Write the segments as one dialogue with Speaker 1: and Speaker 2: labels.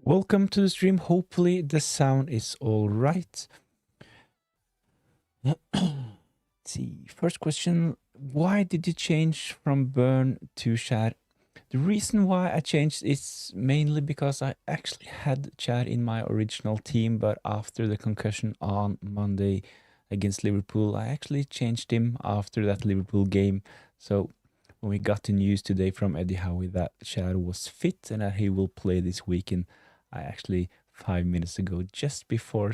Speaker 1: Welcome to the stream. Hopefully the sound is all right. Let's see. First question, why did you change from Burn to Shad? The reason why I changed is mainly because I actually had Chad in my original team, but after the concussion on Monday against Liverpool, I actually changed him after that Liverpool game. So when we got the news today from Eddie Howe that Chad was fit and that he will play this weekend, I actually 5 minutes ago, just before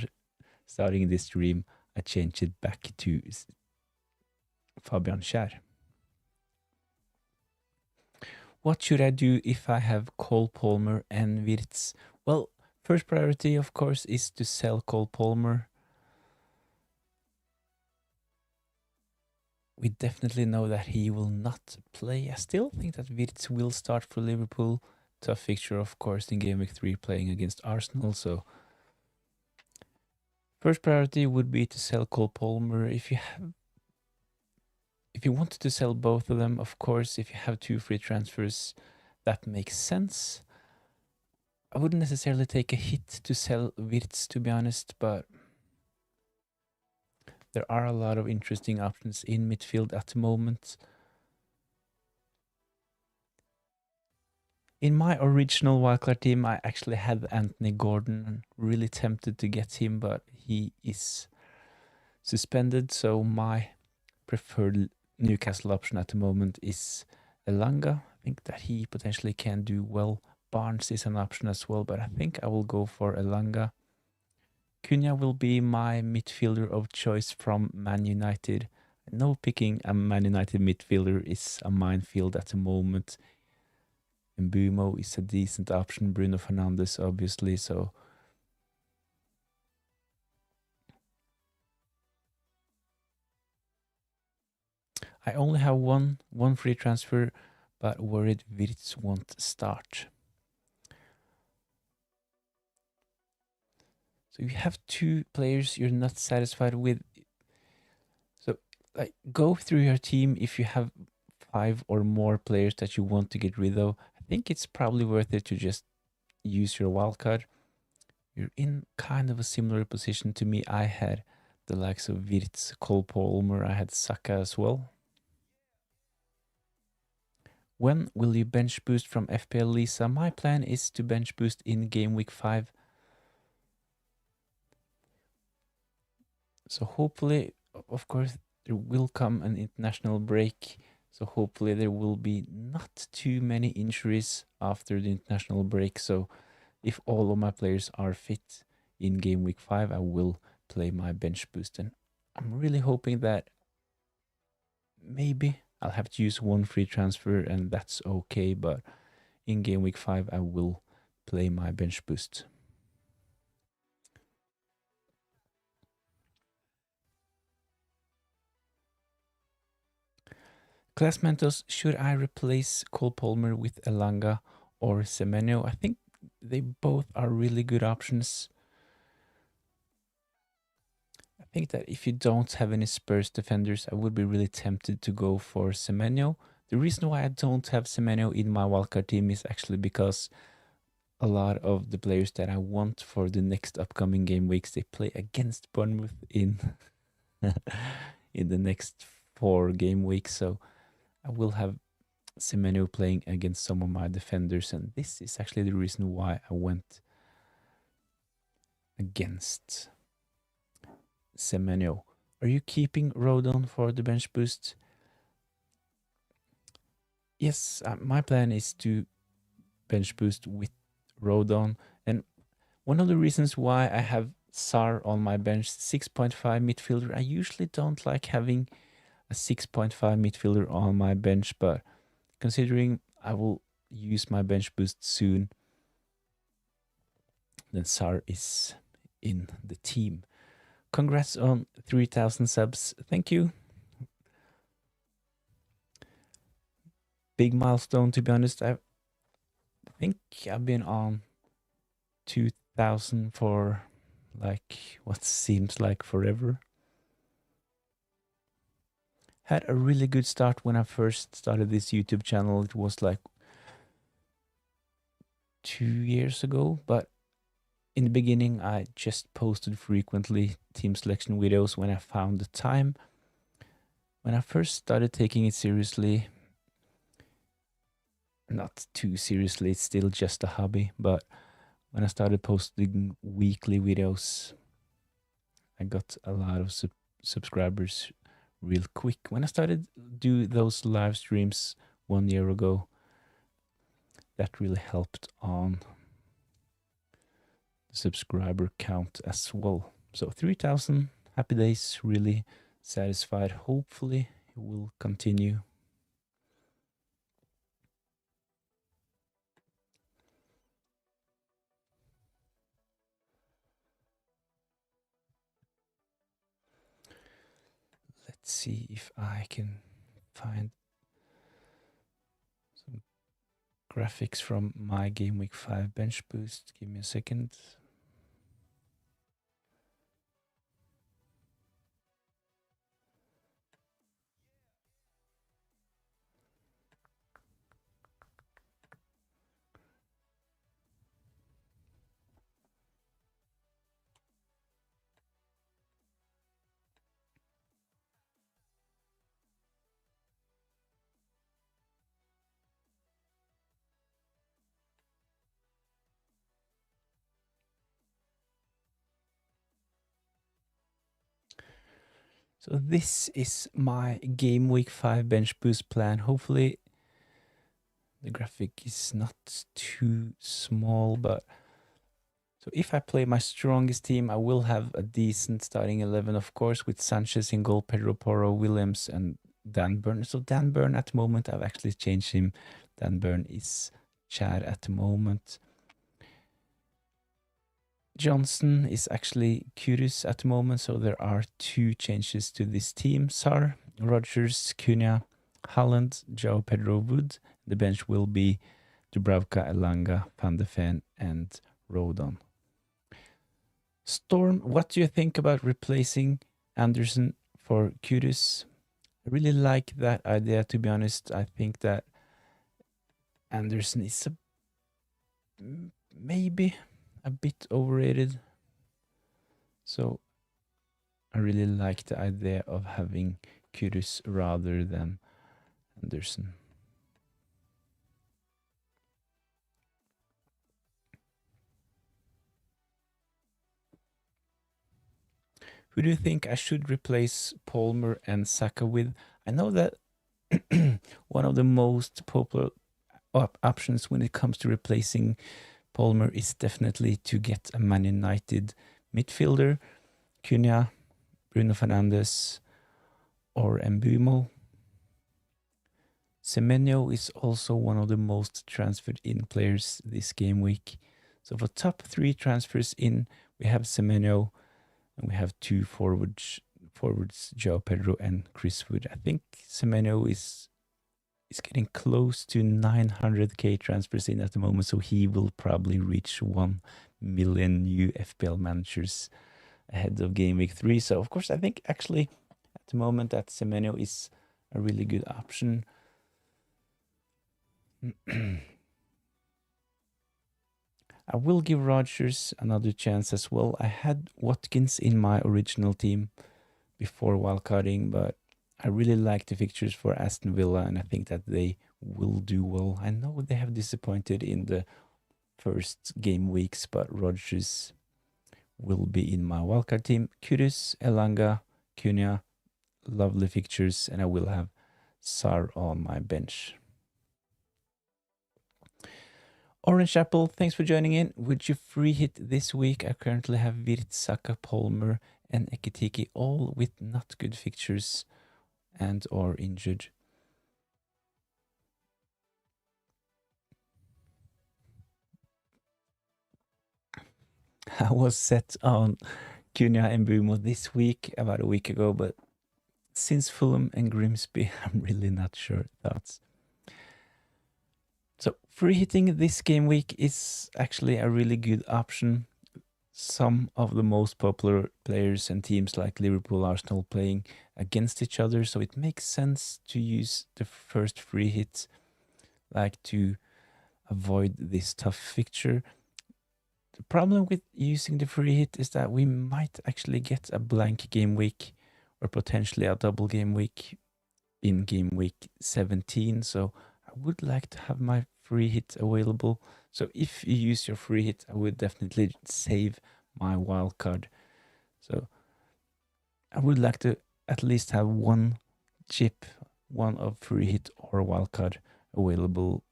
Speaker 1: starting this stream, I changed it back to Fabian Schär. What should I do if I have Cole Palmer and Wirtz? Well, first priority, of course, is to sell Cole Palmer. We definitely know that he will not play. I still think that Wirtz will start for Liverpool. Tough fixture, of course, in Gameweek 3 playing against Arsenal. So first priority would be to sell Cole Palmer. If you wanted to sell both of them, of course, if you have 2 free transfers, that makes sense. I wouldn't necessarily take a hit to sell Wirtz, to be honest, but there are a lot of interesting options in midfield at the moment. In my original Wildcard team, I actually had Anthony Gordon. Really tempted to get him, but he is suspended, so my preferred Newcastle option at the moment is Elanga. I think that he potentially can do well. Barnes is an option as well, but I think I will go for Elanga. Cunha will be my midfielder of choice from Man United. I know picking a Man United midfielder is a minefield at the moment. Mbumo is a decent option. Bruno Fernandes, obviously, so I only have one free transfer, but worried Wirtz won't start. So you have 2 players you're not satisfied with. So like go through your team. If you have 5 or more players that you want to get rid of, I think it's probably worth it to just use your wildcard. You're in kind of a similar position to me. I had the likes of Wirtz, Cole Palmer, I had Saka as well. When will you bench boost from FPL Lisa? My plan is to bench boost in game week 5. So hopefully, of course, there will come an international break. So hopefully there will be not too many injuries after the international break. So if all of my players are fit in game week 5, I will play my bench boost. And I'm really hoping that maybe I'll have to use 1 free transfer and that's okay. But in game week 5, I will play my bench boost. Class Mentos, should I replace Cole Palmer with Elanga or Semenyo? I think they both are really good options. I think that if you don't have any Spurs defenders, I would be really tempted to go for Semenyo. The reason why I don't have Semenyo in my wildcard team is actually because a lot of the players that I want for the next upcoming game weeks, they play against Bournemouth in in the next 4 game weeks. So I will have Semenyo playing against some of my defenders, and this is actually the reason why I went against Semenyo. Are you keeping Rodon for the bench boost? Yes, my plan is to bench boost with Rodon, and one of the reasons why I have Sar on my bench, 6.5 midfielder. I usually don't like having a 6.5 midfielder on my bench, but considering I will use my bench boost soon, then Sar is in the team. Congrats on 3,000 subs. Thank you. Big milestone, to be honest. I think I've been on 2,000 for like what seems like forever. Had a really good start when I first started this YouTube channel. It was like 2 years ago, but In the beginning, I just posted frequently team selection videos when I found the time. When I first started taking it seriously, not too seriously, it's still just a hobby, but when I started posting weekly videos, I got a lot of subscribers real quick. When I started do those live streams 1 year ago, that really helped on the subscriber count as well. So 3,000 happy days, really satisfied. Hopefully it will continue. Let's see if I can find some graphics from my Gameweek 5 bench boost. Give me a second. So this is my Gameweek 5 bench boost plan. Hopefully the graphic is not too small, but so if I play my strongest team, I will have a decent starting 11, of course, with Sanchez in goal, Pedro Porro, Williams, and Dan Burn. So Dan Burn at the moment, I've actually changed him. Dan Burn is Chad at the moment. Johnson is actually Kyrgios at the moment, so there are 2 changes to this team. Sar, Rogers, Cunha, Haaland, Joao Pedro, Wood. The bench will be Dubravka, Elanga, Van de Ven, and Rodon. Storm, what do you think about replacing Anderson for Kyrgios? I really like that idea, to be honest. I think that Anderson is maybe a bit overrated. So I really like the idea of having Kyrgios rather than Anderson. Who do you think I should replace Palmer and Saka with? I know that one of the most popular options when it comes to replacing Palmer is definitely to get a Man United midfielder, Cunha, Bruno Fernandes, or Mbumo. Semenyo is also one of the most transferred in players this game week. So for top 3 transfers in, we have Semenyo, and we have 2 forwards, Joao Pedro and Chris Wood. I think Semenyo is getting close to 900k transfers in at the moment, so he will probably reach 1 million new FPL managers ahead of Game Week 3. So, of course, I think actually at the moment that Semenyo is a really good option. I will give Rodgers another chance as well. I had Watkins in my original team before wildcarding, but I really like the fixtures for Aston Villa, and I think that they will do well. I know they have disappointed in the first game weeks, but Rodgers will be in my wildcard team. Kyrgios, Elanga, Cunha, lovely fixtures, and I will have Sar on my bench. Orange Apple, thanks for joining in. Would you free hit this week? I currently have Virt, Saka, Palmer, and Ekitiki, all with not good fixtures and or injured. I was set on Cunha and Bumo this week, about a week ago, but since Fulham and Grimsby, I'm really not sure. Thoughts? So free hitting this game week is actually a really good option. Some of the most popular players and teams like Liverpool, Arsenal playing against each other, so it makes sense to use the first free hit like to avoid this tough fixture. The problem with using the free hit is that we might actually get a blank game week or potentially a double game week in game week 17. So I would like to have my free hit available. So if you use your free hit, I would definitely save my wildcard. So I would like to at least have one chip, one of free hit or wildcard available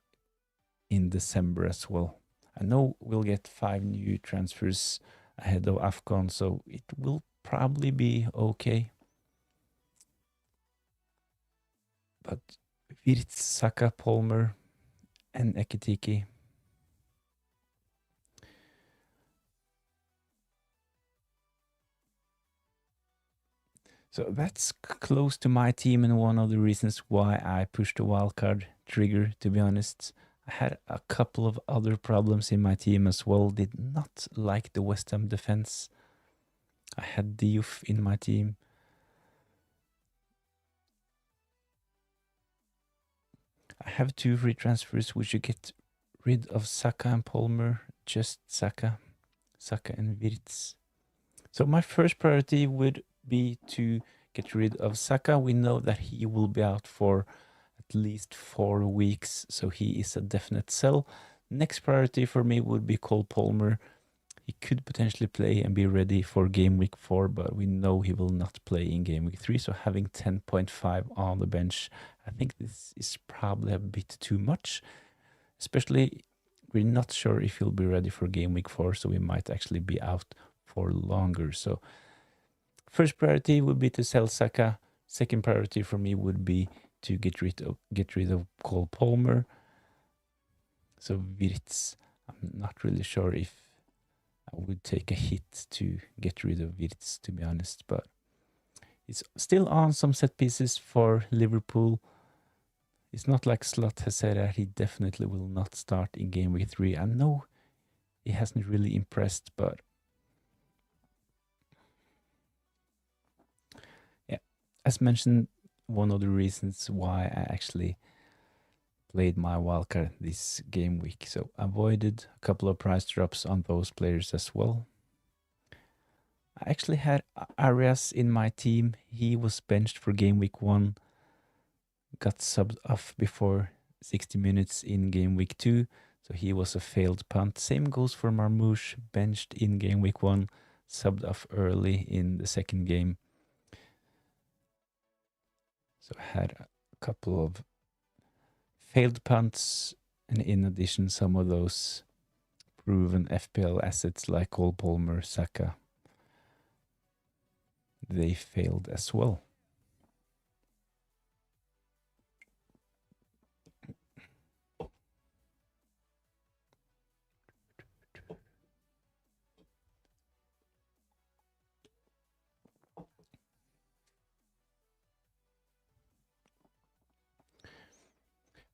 Speaker 1: in December as well. I know we'll get 5 new transfers ahead of AFCON, so it will probably be okay. But Wirtz, Saka, Palmer, and Ekitike. So that's close to my team and one of the reasons why I pushed the wildcard trigger, to be honest. I had a couple of other problems in my team as well. Did not like the West Ham defense. I had Diouf in my team. I have 2 free transfers, which you get rid of Saka and Palmer. Just Saka and Wirtz. So my first priority would be to get rid of Saka. We know that he will be out for at least 4 weeks, so he is a definite sell. Next priority for me would be Cole Palmer. He could potentially play and be ready for game week 4, but we know he will not play in game week 3. So having 10.5 on the bench, I think this is probably a bit too much. Especially, we're not sure if he'll be ready for game week 4, so we might actually be out for longer. So first priority would be to sell Saka. Second priority for me would be to get rid of Cole Palmer. So Wirtz, I'm not really sure if I would take a hit to get rid of Wirtz, to be honest, but he's still on some set pieces for Liverpool. It's not like Slot has said that he definitely will not start in game week 3. I know he hasn't really impressed, but yeah, as mentioned, one of the reasons why I actually played my wildcard this game week. So avoided a couple of price drops on those players as well. I actually had Arias in my team. He was benched for game week 1. Got subbed off before 60 minutes in game week 2. So he was a failed punt. Same goes for Marmouche, benched in game week 1, subbed off early in the second game. So I had a couple of failed punts, and in addition, some of those proven FPL assets like Cole Palmer, Saka, they failed as well.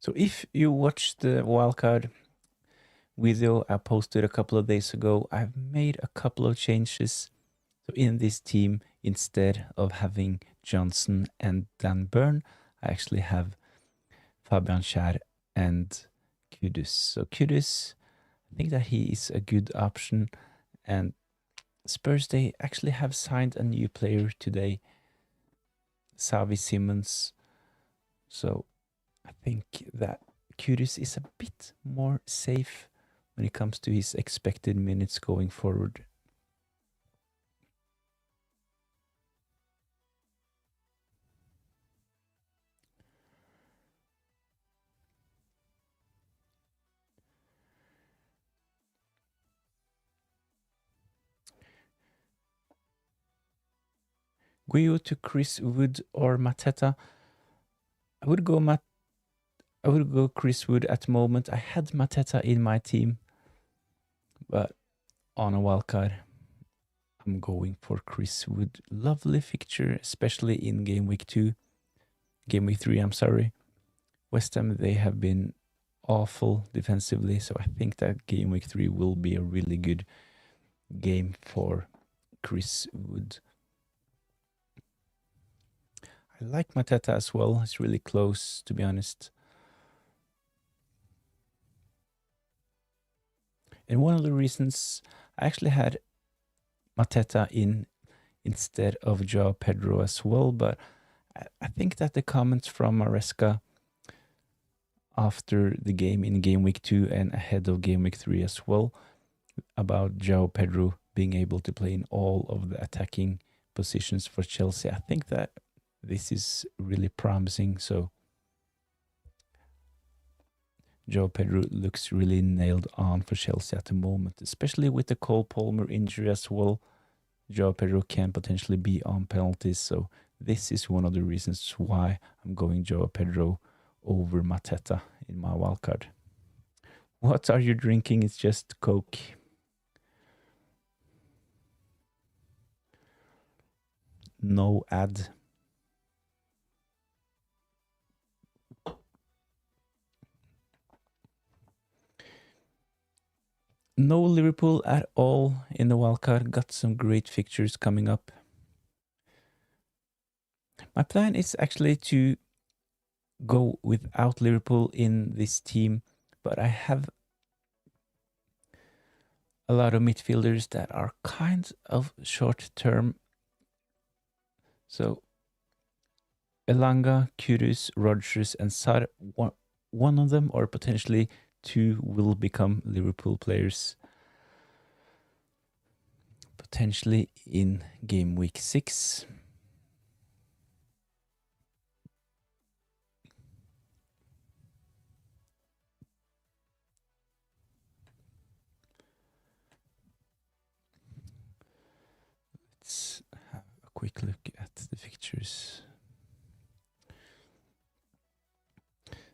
Speaker 1: So if you watched the wildcard video I posted a couple of days ago, I've made a couple of changes. So in this team, instead of having Johnson and Dan Burn, I actually have Fabian Schär and Kudus. So Kudus, I think that he is a good option. And Spurs, they actually have signed a new player today, Xavi Simons. So I think that Kudus is a bit more safe when it comes to his expected minutes going forward. Guiu to Chris Wood or Mateta. I would go Chris Wood at the moment. I had Mateta in my team, but on a wildcard, I'm going for Chris Wood. Lovely fixture, especially in game week 3, I'm sorry. West Ham, they have been awful defensively, so I think that game week 3 will be a really good game for Chris Wood. I like Mateta as well. It's really close, to be honest. And one of the reasons I actually had Mateta in instead of Joao Pedro as well, but I think that the comments from Maresca after the game in game week 2 and ahead of game week 3 as well about Joao Pedro being able to play in all of the attacking positions for Chelsea, I think that this is really promising. So Joao Pedro looks really nailed on for Chelsea at the moment, especially with the Cole Palmer injury as well. Joao Pedro can potentially be on penalties, so this is one of the reasons why I'm going Joao Pedro over Mateta in my wildcard. What are you drinking? It's just Coke. No ad. No Liverpool at all in the wildcard. Got some great fixtures coming up. My plan is actually to go without Liverpool in this team, but I have a lot of midfielders that are kind of short term. So Elanga, Kudus, Rodgers, and Sar, one of them or potentially two will become Liverpool players. Potentially in game week 6. Let's have a quick look at the fixtures.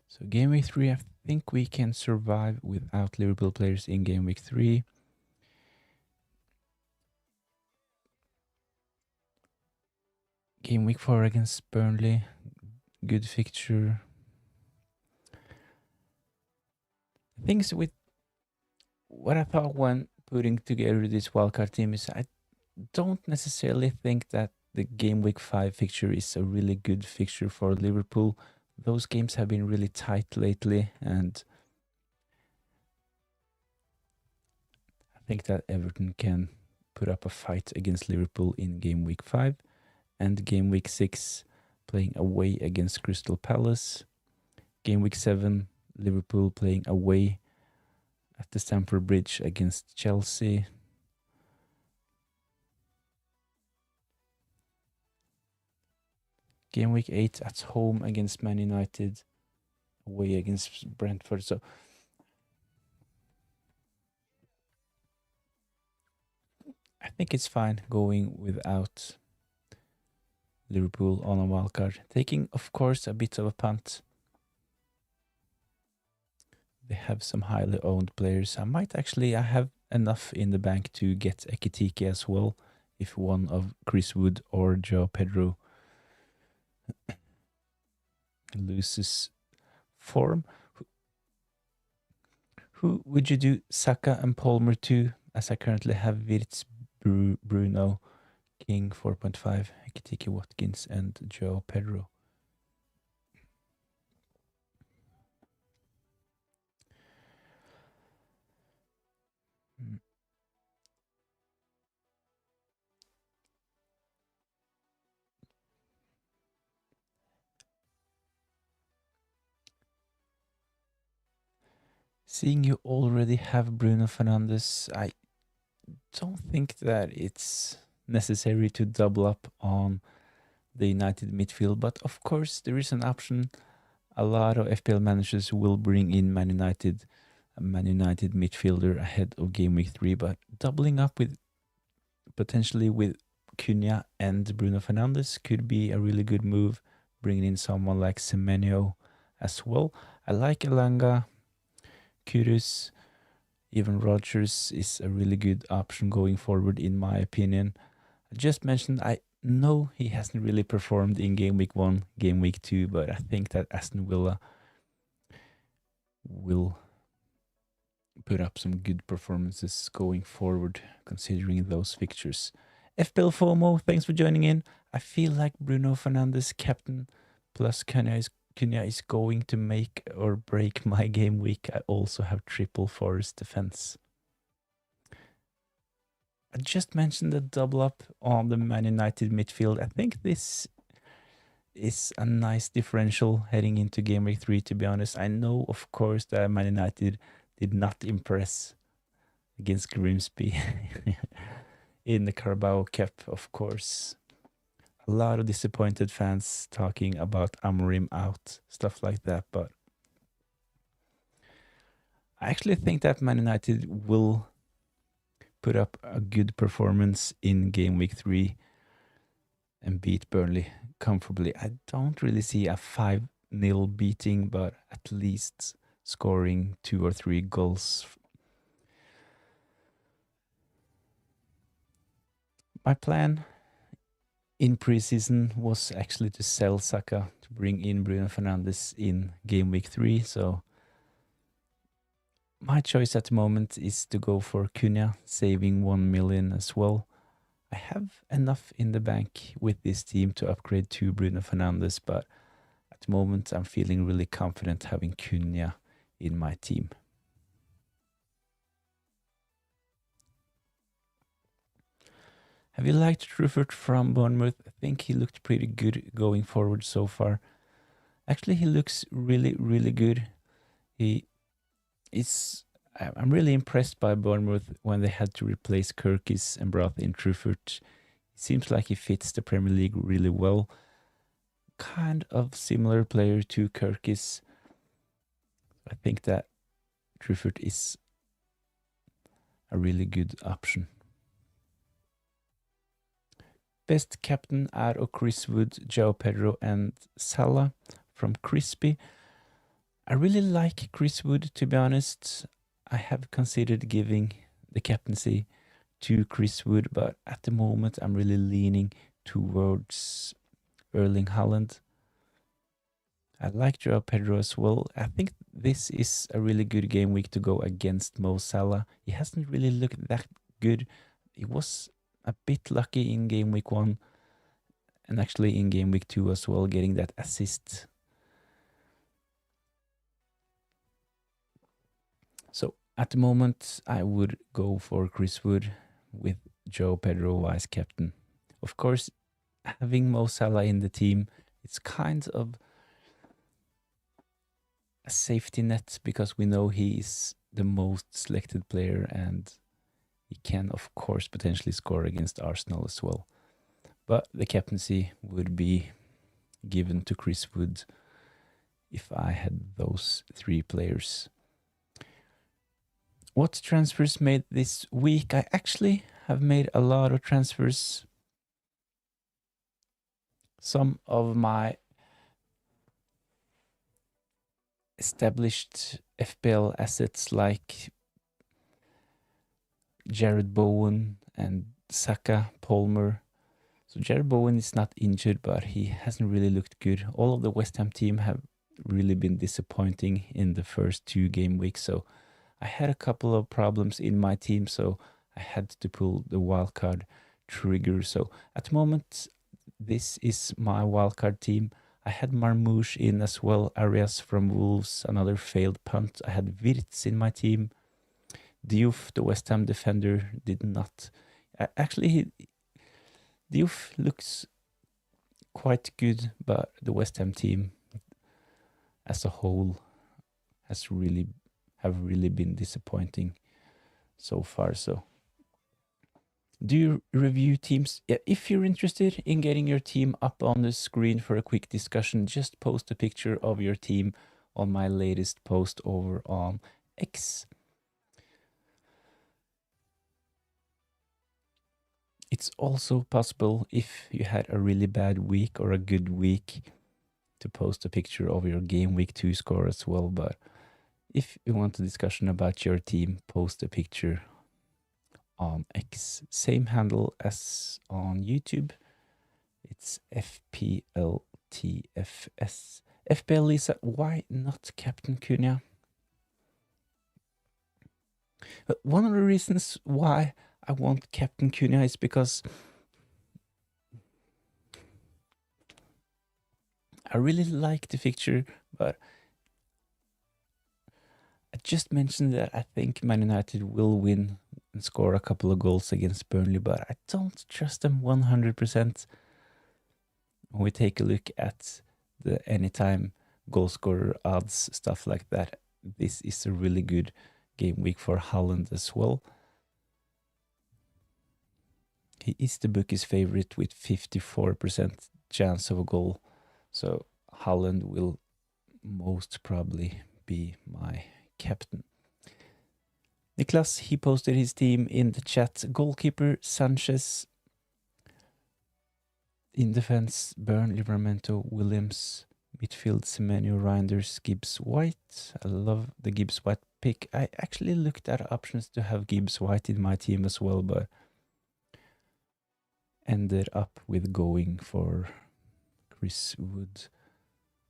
Speaker 1: So game week 3, I think we can survive without Liverpool players in game week 3. Game week 4 against Burnley, good fixture. Things with what I thought when putting together this wildcard team is I don't necessarily think that the game week 5 fixture is a really good fixture for Liverpool. Those games have been really tight lately, and I think that Everton can put up a fight against Liverpool in game week 5 and game week 6 playing away against Crystal Palace. Game week 7, Liverpool playing away at the Stamford Bridge against Chelsea. Game week 8 at home against Man United, away against Brentford. So I think it's fine going without Liverpool on a wildcard. Taking, of course, a bit of a punt. They have some highly owned players. I have enough in the bank to get Ekitike as well if one of Chris Wood or Joao Pedro loses form. Who would you do Saka and Palmer to? As I currently have Wirtz, Bruno, King 4.5, Ekitike, Watkins, and Joao Pedro. Seeing you already have Bruno Fernandes, I don't think that it's necessary to double up on the United midfield, but of course there is an option. A lot of FPL managers will bring in a Man United midfielder ahead of game week 3, but doubling up with potentially with Cunha and Bruno Fernandes could be a really good move, bringing in someone like Semenyo as well. I like Elanga, Kudus, even Rodgers is a really good option going forward, in my opinion. I just mentioned I know he hasn't really performed in game week 1, game week 2, but I think that Aston Villa will put up some good performances going forward, considering those fixtures. FPL FOMO, thanks for joining in. I feel like Bruno Fernandes, captain, plus Cunha is going to make or break my game week. I also have triple Forest defense. I just mentioned the double up on the Man United midfield. I think this is a nice differential heading into Game Week 3, to be honest. I know, of course, that Man United did not impress against Grimsby in the Carabao Cup, of course. A lot of disappointed fans talking about Amorim out, stuff like that, but I actually think that Man United will put up a good performance in Game Week 3 and beat Burnley comfortably. I don't really see a 5-0 beating, but at least scoring 2 or 3 goals. My plan in preseason was actually to sell Saka to bring in Bruno Fernandes in Game Week 3, so my choice at the moment is to go for Cunha, saving 1 million as well. I have enough in the bank with this team to upgrade to Bruno Fernandes, but at the moment I'm feeling really confident having Cunha in my team. Have you liked Truffert from Bournemouth? I think he looked pretty good going forward so far. Actually, he looks really, really good. I'm really impressed by Bournemouth when they had to replace Kirkis and brought in Truffert. It seems like he fits the Premier League really well. Kind of similar player to Kirkis. I think that Truffert is a really good option. Best captain out of Chris Wood, Joe Pedro and Salah from Crispy. I really like Chris Wood, to be honest. I have considered giving the captaincy to Chris Wood, but at the moment I'm really leaning towards Erling Haaland. I like Joao Pedro as well. I think this is a really good game week to go against Mo Salah. He hasn't really looked that good. He was a bit lucky in game week 1 and actually in game week 2 as well, getting that assist. So at the moment, I would go for Chris Wood with Joe Pedro vice captain. Of course, having Mo Salah in the team, it's kind of a safety net because we know he is the most selected player and he can, of course, potentially score against Arsenal as well. But the captaincy would be given to Chris Wood if I had those 3 players. What transfers made this week? I actually have made a lot of transfers. Some of my established FPL assets like Jared Bowen and Saka, Palmer. So Jared Bowen is not injured, but he hasn't really looked good. All of the West Ham team have really been disappointing in the first 2 game weeks. So I had a couple of problems in my team, so I had to pull the wildcard trigger. So at the moment, this is my wildcard team. I had Marmouche in as well, Arias from Wolves, another failed punt. I had Wirtz in my team. Diouf, the West Ham defender, did not. Actually, Diouf looks quite good, but the West Ham team as a whole have really been disappointing so far. So do you review teams? Yeah, if you're interested in getting your team up on the screen for a quick discussion, just post a picture of your team on my latest post over on X. It's also possible if you had a really bad week or a good week to post a picture of your game week 2 score as well. But if you want a discussion about your team, post a picture on X. Same handle as on YouTube. It's FPLTFS. FPL Lisa, why not Captain Cunha? But one of the reasons why I want Captain Cunha is because I really like the fixture, but I just mentioned that I think Man United will win and score a couple of goals against Burnley, but I don't trust them 100%. When we take a look at the anytime goal scorer odds, stuff like that, this is a really good game week for Haaland as well. He is the bookie's favorite with 54% chance of a goal, so Haaland will most probably be my captain. Niklas, he posted his team in the chat. Goalkeeper, Sanchez. In defense, Burn, Livramento, Williams. Midfield, Semenyo, Reinders, Gibbs White. I love the Gibbs White pick. I actually looked at options to have Gibbs White in my team as well, but ended up with going for Chris Wood.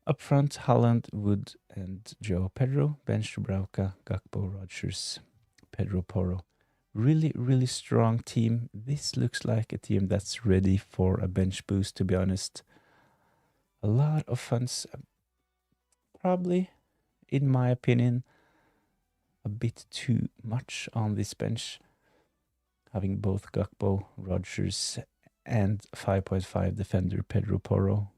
Speaker 1: Up front, Haaland, Wood, and Joe Pedro. Bench, Dubravka, Gakpo, Rodgers, Pedro Porro. Really, really strong team. This looks like a team that's ready for a bench boost, to be honest. A lot of funds. Probably, in my opinion, a bit too much on this bench. Having both Gakpo, Rodgers, and 5.5 defender Pedro Porro.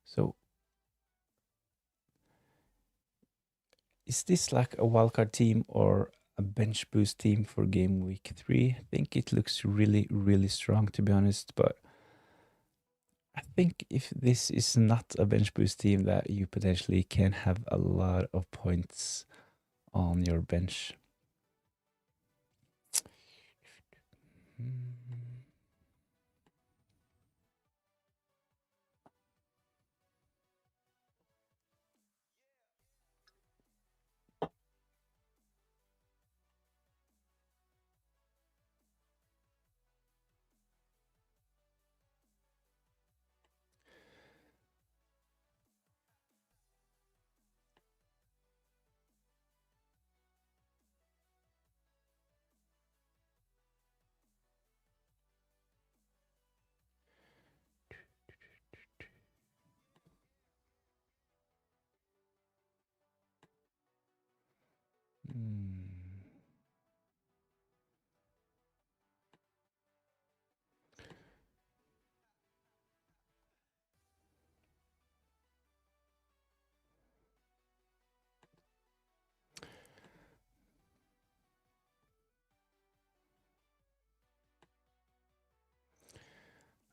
Speaker 1: So, is this like a wildcard team or a bench boost team for game week 3? I think it looks really, really strong, to be honest, but I think if this is not a bench boost team, that you potentially can have a lot of points on your bench.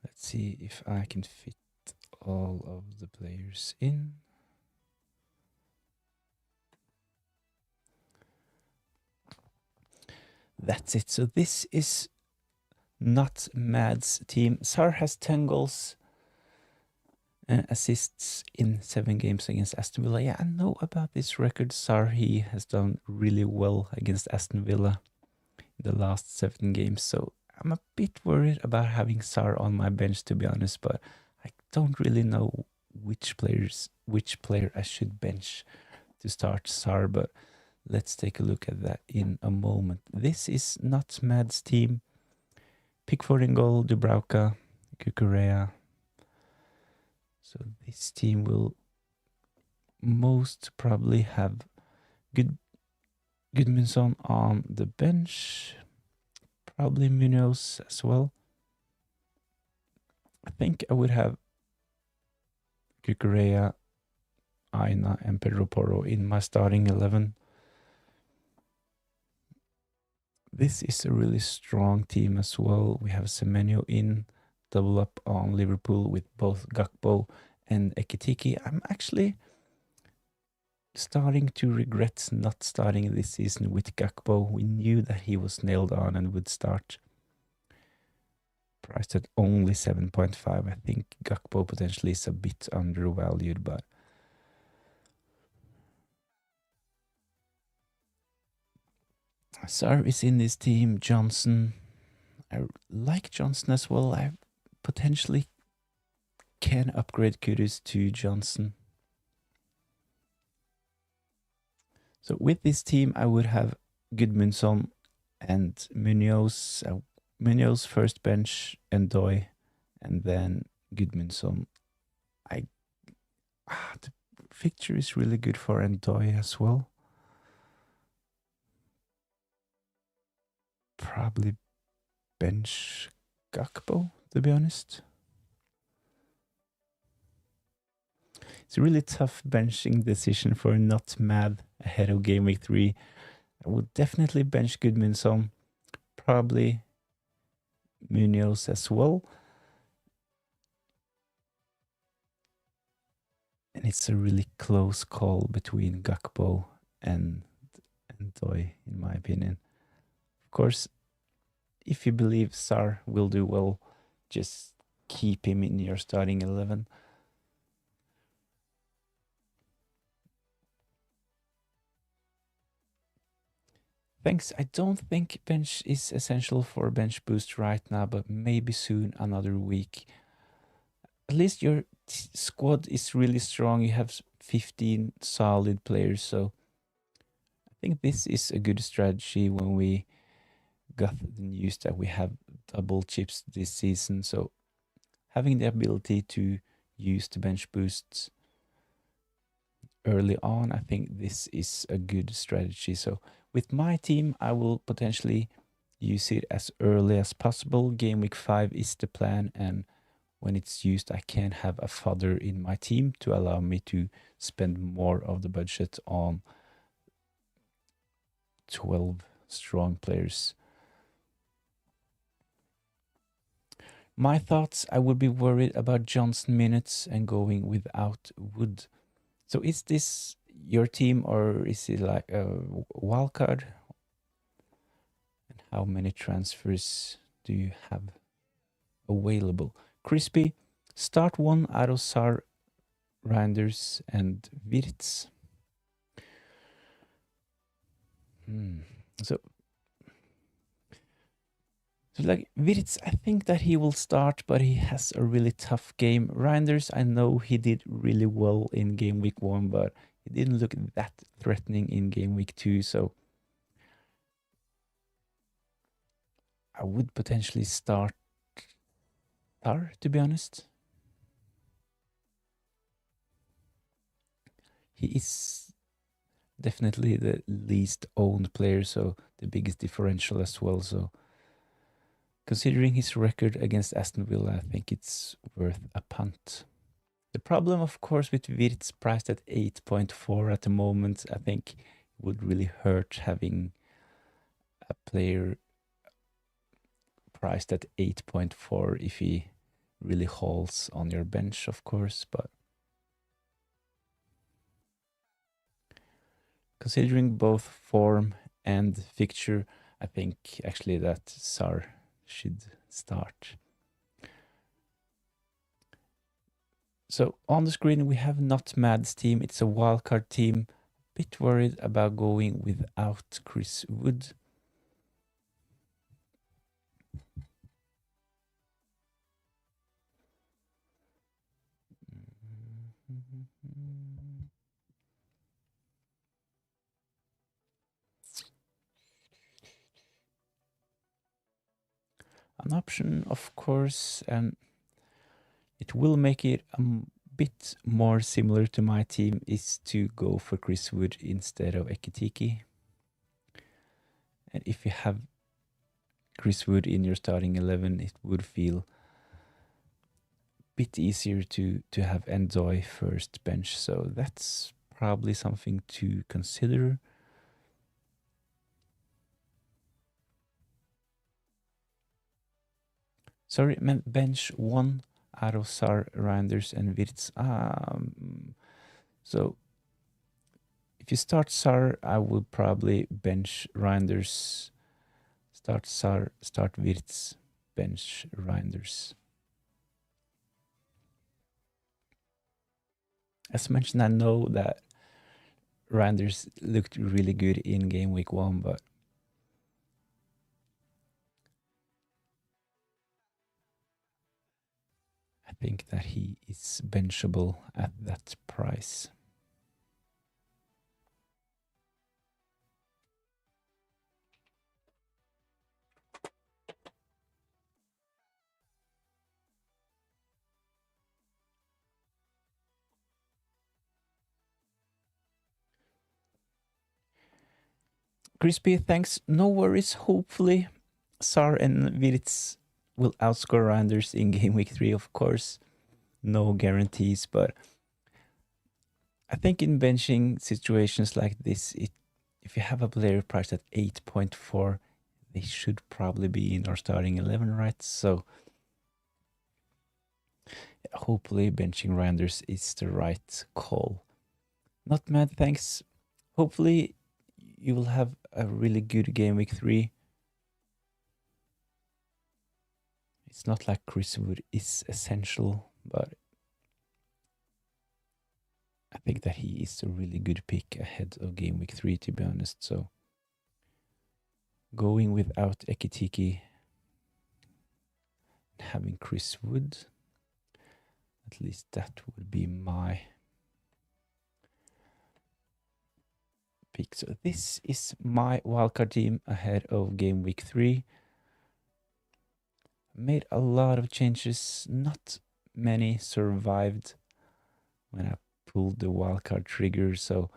Speaker 1: Let's see if I can fit all of the players in. That's it. So this is not Mad's team. Sar has 10 goals and assists in 7 games against Aston Villa. Yeah, I know about this record. Sar, he has done really well against Aston Villa in the last 7 games. So I'm a bit worried about having Sar on my bench, to be honest, but I don't really know which player I should bench to start Sar, but let's take a look at that in a moment. This is not Mad's team. Pickford in goal, Dubravka, Cucurella. So this team will most probably have Gudmundsson on the bench. Probably Munoz as well. I think I would have Cucurella, Aina, and Pedro Porro in my starting 11. This is a really strong team as well. We have Semenyo in, double up on Liverpool with both Gakpo and Ekitike. I'm actually starting to regret not starting this season with Gakpo. We knew that he was nailed on and would start. Priced at only 7.5. I think Gakpo potentially is a bit undervalued, but Sar is in this team. Johnson, I like Johnson as well. I potentially can upgrade Kudus to Johnson. So with this team, I would have Gudmundsson and Munoz. Munoz first bench, and Doy, and then Gudmundsson. I The fixture is really good for Ndoye as well. Probably bench Gakpo, to be honest. It's a really tough benching decision for not mad ahead of Game Week 3. I would definitely bench Goodmanson, probably Munoz as well. And it's a really close call between Gakpo and Ndoye, in my opinion. Of course, if you believe Sar will do well, just keep him in your starting 11. Thanks. I don't think bench is essential for bench boost right now, but maybe soon, another week. At least your squad is really strong. You have 15 solid players, so I think this is a good strategy when we got the news that we have double chips this season. So having the ability to use the bench boosts early on, I think this is a good strategy. So with my team, I will potentially use it as early as possible. Game week 5 is the plan, and when it's used, I can have a fodder in my team to allow me to spend more of the budget on 12 strong players. My thoughts, I would be worried about Johnson minutes and going without Wood. So is this your team, or is it like a wildcard? And how many transfers do you have available? Crispy, start one out of Sar, Reinders, and Wirtz. So like Wirtz, I think that he will start, but he has a really tough game. Reinders, I know he did really well in game week 1, but he didn't look that threatening in game week 2, so I would potentially start Tar, to be honest. He is definitely the least owned player, so the biggest differential as well. So considering his record against Aston Villa, I think it's worth a punt. The problem, of course, with Wirtz priced at 8.4 at the moment, I think it would really hurt having a player priced at 8.4 if he really hauls on your bench, of course. But considering both form and fixture, I think actually that Sar should start. So on the screen we have not Mad's team, it's a wildcard team. Bit worried about going without Chris Wood. An option, of course, and it will make it a bit more similar to my team, is to go for Chris Wood instead of Ekitiki. And if you have Chris Wood in your starting 11, it would feel a bit easier to have Ndoye first bench. So that's probably something to consider. Sorry, meant bench one out of Sar, Reinders, and Wirtz. So if you start Sar, I would probably bench Reinders. Start Sar, start Wirtz, bench Reinders. As mentioned, I know that Reinders looked really good in game week 1, but I think that he is benchable at that price. Crispy, thanks. No worries. Hopefully, Sar and Viritz will outscore Randers in game week 3, of course. No guarantees, but I think in benching situations like this, if you have a player priced at 8.4, they should probably be in our starting 11, right? So hopefully benching Randers is the right call. Not mad, thanks. Hopefully you will have a really good game week 3. It's not like Chris Wood is essential, but I think that he is a really good pick ahead of game week 3, to be honest. So going without Ekitike, having Chris Wood, at least that would be my pick. So this is my wildcard team ahead of game week 3. Made a lot of changes, not many survived when I pulled the wildcard trigger. So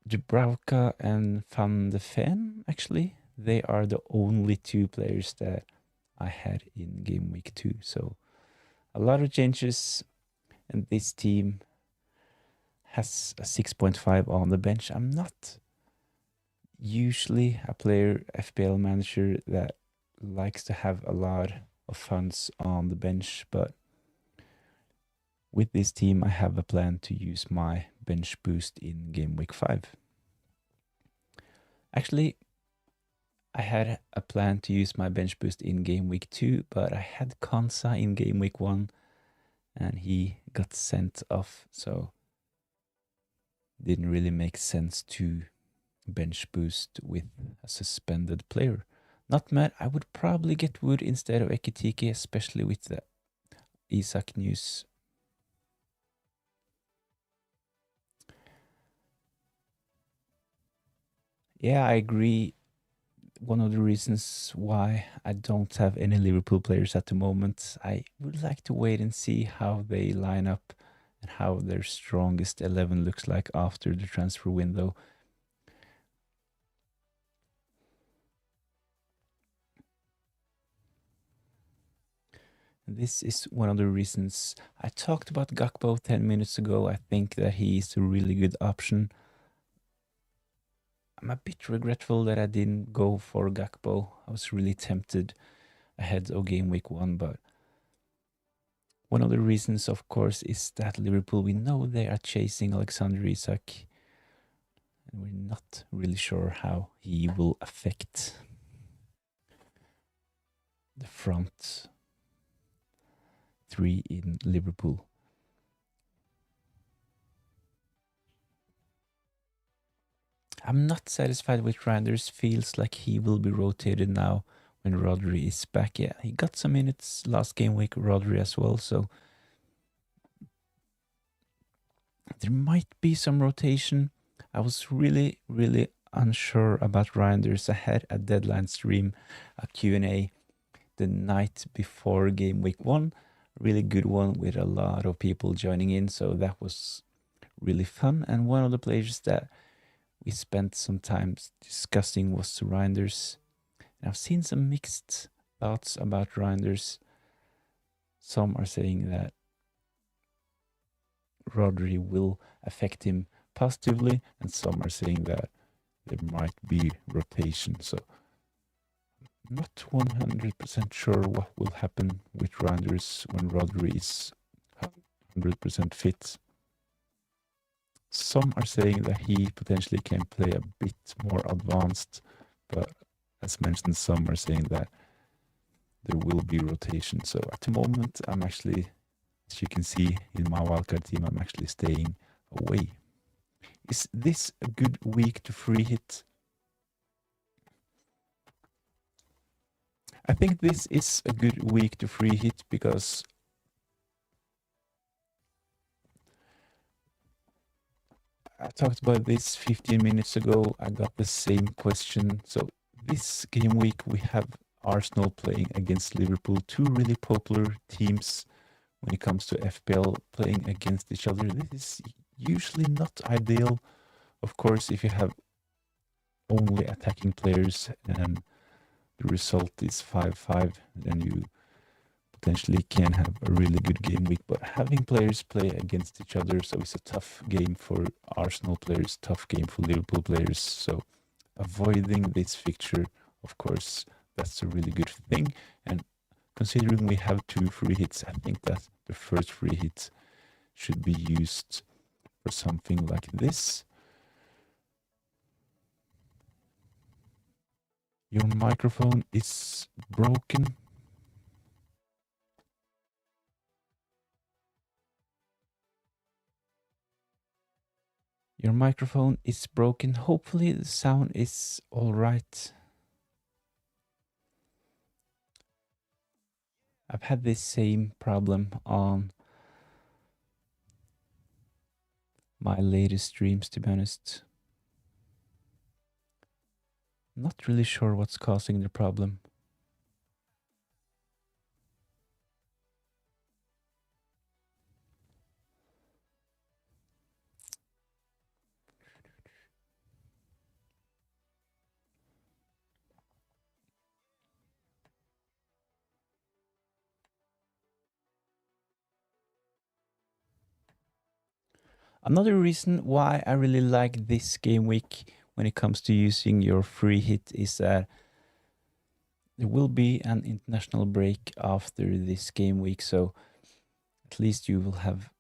Speaker 1: Dubravka and Van de Ven, actually, they are the only 2 players that I had in game week 2. So a lot of changes, and this team has a 6.5 on the bench. I'm not usually a player, FPL manager, that likes to have a lot of funds on the bench, but with this team, I have a plan to use my bench boost in game week 5. Actually, I had a plan to use my bench boost in game week 2, but I had Konsa in game week 1 and he got sent off, so didn't really make sense to bench boost with a suspended player. Not mad, I would probably get Wood instead of Ekitike, especially with the Isak news. Yeah, I agree. One of the reasons why I don't have any Liverpool players at the moment, I would like to wait and see how they line up and how their strongest 11 looks like after the transfer window. This is one of the reasons I talked about Gakpo 10 minutes ago. I think that he is a really good option. I'm a bit regretful that I didn't go for Gakpo. I was really tempted ahead of game week 1, but one of the reasons, of course, is that Liverpool, we know they are chasing Alexander Isak, and we're not really sure how he will affect the front 3 in Liverpool. I'm not satisfied with Randers. Feels like he will be rotated now when Rodri is back. Yeah, he got some minutes last game week, Rodri as well, so there might be some rotation. I was really, really unsure about Randers. I had a deadline stream, a Q&A the night before game week 1. Really good one with a lot of people joining in, so that was really fun. And one of the players that we spent some time discussing was Reinders. And I've seen some mixed thoughts about Reinders. Some are saying that Rodri will affect him positively, and some are saying that there might be rotation. So not 100% sure what will happen with Reinders when Rodri is 100% fit. Some are saying that he potentially can play a bit more advanced, but as mentioned, some are saying that there will be rotation. So at the moment, I'm actually, as you can see in my wildcard team, I'm actually staying away. Is this a good week to free hit? I think this is a good week to free hit because I talked about this 15 minutes ago. I got the same question. So this game week, we have Arsenal playing against Liverpool, 2 really popular teams when it comes to FPL playing against each other. This is usually not ideal. Of course, if you have only attacking players and the result is 5-5, then you potentially can have a really good game week. But having players play against each other, so it's a tough game for Arsenal players, tough game for Liverpool players. So avoiding this fixture, of course, that's a really good thing. And considering we have 2 free hits, I think that the first free hit should be used for something like this. Your microphone is broken. Your microphone is broken. Hopefully the sound is all right. I've had this same problem on my latest streams, to be honest. Not really sure what's causing the problem. Another reason why I really like this game week when it comes to using your free hit is that there will be an international break after this game week, so at least you will have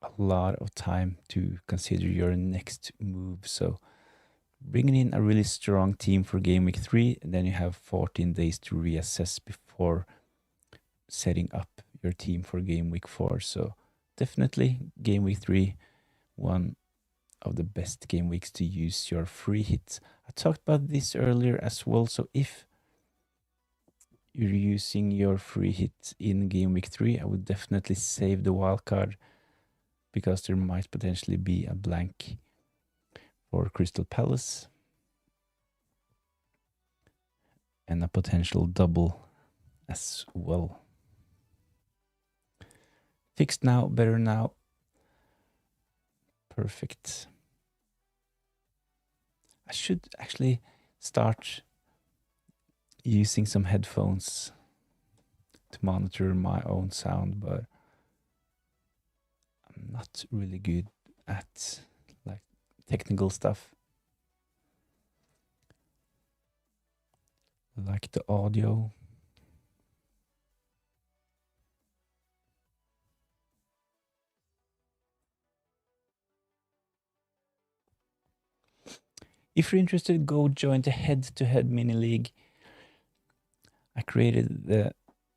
Speaker 1: a lot of time to consider your next move. So bringing in a really strong team for game week 3, and then you have 14 days to reassess before setting up your team for game week 4. So definitely game week 3, one of the best game weeks to use your free hits. I talked about this earlier as well. So if you're using your free hit in game week 3, I would definitely save the wildcard, because there might potentially be a blank for Crystal Palace and a potential double as well. Fixed now, better now. Perfect. I should actually start using some headphones to monitor my own sound, but I'm not really good at like technical stuff, like the audio. If you're interested, go join the head-to-head mini league. I created the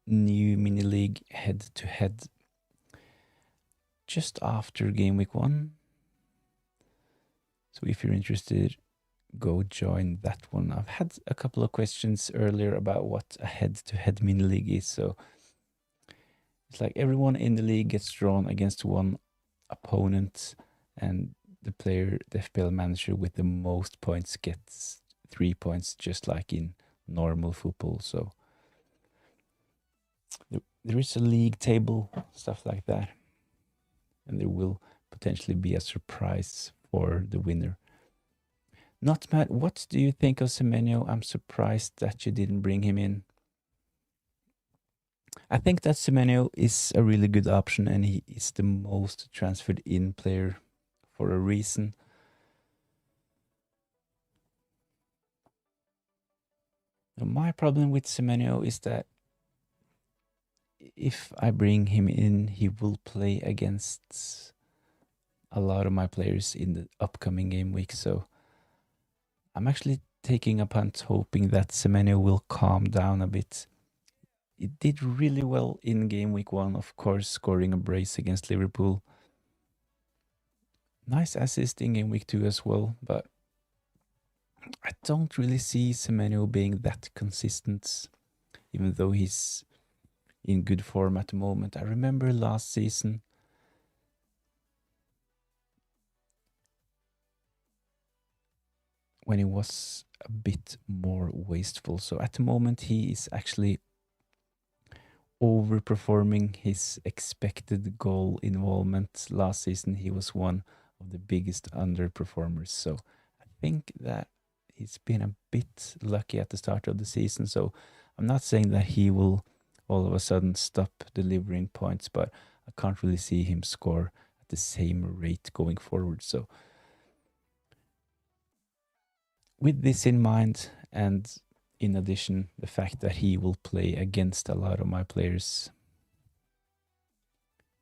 Speaker 1: new mini league head-to-head just after game week 1. So if you're interested, go join that one. I've had a couple of questions earlier about what a head-to-head mini league is. So it's like everyone in the league gets drawn against one opponent, and the player, the FPL manager with the most points, gets 3 points, just like in normal football. So there is a league table, stuff like that, and there will potentially be a surprise for the winner. Not mad. What do you think of Semenyo? I'm surprised that you didn't bring him in. I think that Semenyo is a really good option, and he is the most transferred in player for a reason. Now, my problem with Semenyo is that if I bring him in, he will play against a lot of my players in the upcoming game week. So I'm actually taking a punt, hoping that Semenyo will calm down a bit. It did really well in game week 1, of course, scoring a brace against Liverpool. Nice assist in game week 2 as well, but I don't really see Semenyo being that consistent, even though he's in good form at the moment. I remember last season when he was a bit more wasteful. So at the moment he is actually overperforming his expected goal involvement. Last season, he was one of the biggest underperformers. So I think that he's been a bit lucky at the start of the season. So I'm not saying that he will all of a sudden stop delivering points, but I can't really see him score at the same rate going forward. So with this in mind, and in addition, the fact that he will play against a lot of my players,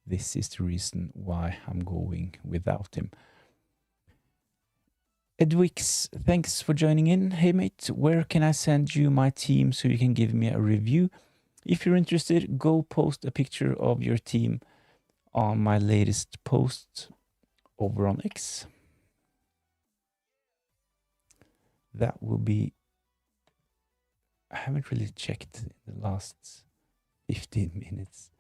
Speaker 1: this is the reason why I'm going without him. Edwix, thanks for joining in. Hey mate, where can I send you my team so you can give me a review? If you're interested, go post a picture of your team on my latest post over on X. That will be... I haven't really checked in the last 15 minutes.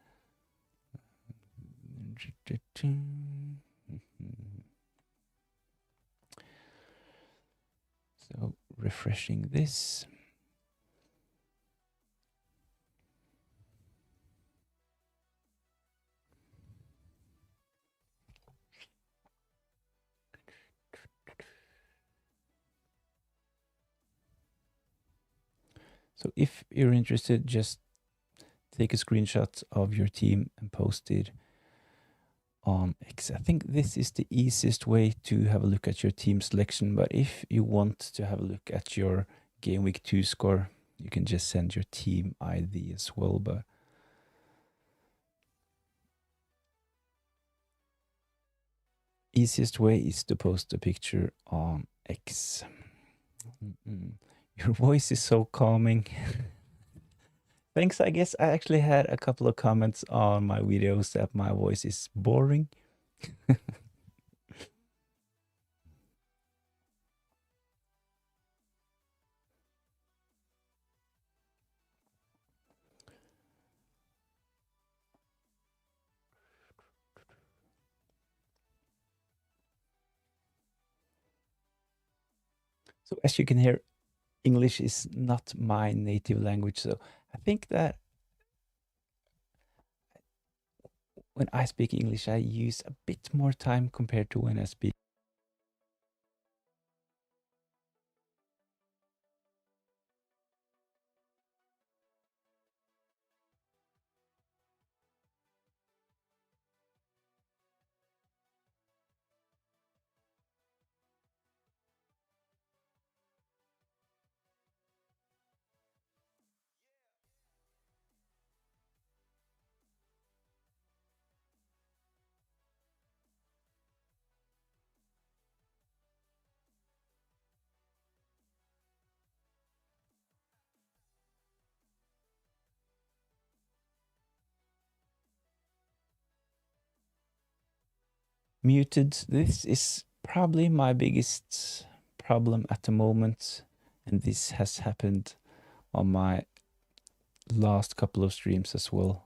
Speaker 1: So refreshing this. So if you're interested, just take a screenshot of your team and post it on X. I think this is the easiest way to have a look at your team selection, but if you want to have a look at your Gameweek 2 score, you can just send your team ID as well, but easiest way is to post a picture on X. Your voice is so calming. Thanks. I guess I actually had a couple of comments on my videos that my voice is boring. So as you can hear, English is not my native language. So I think that when I speak English, I use a bit more time compared to when I speak. Muted. This is probably my biggest problem at the moment, and this has happened on my last couple of streams as well.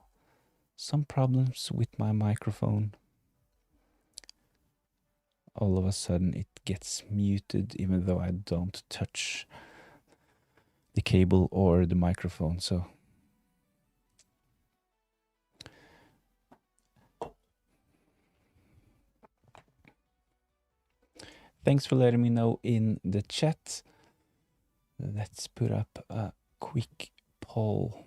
Speaker 1: Some problems with my microphone. All of a sudden it gets muted even though I don't touch the cable or the microphone. So thanks for letting me know in the chat. Let's put up a quick poll.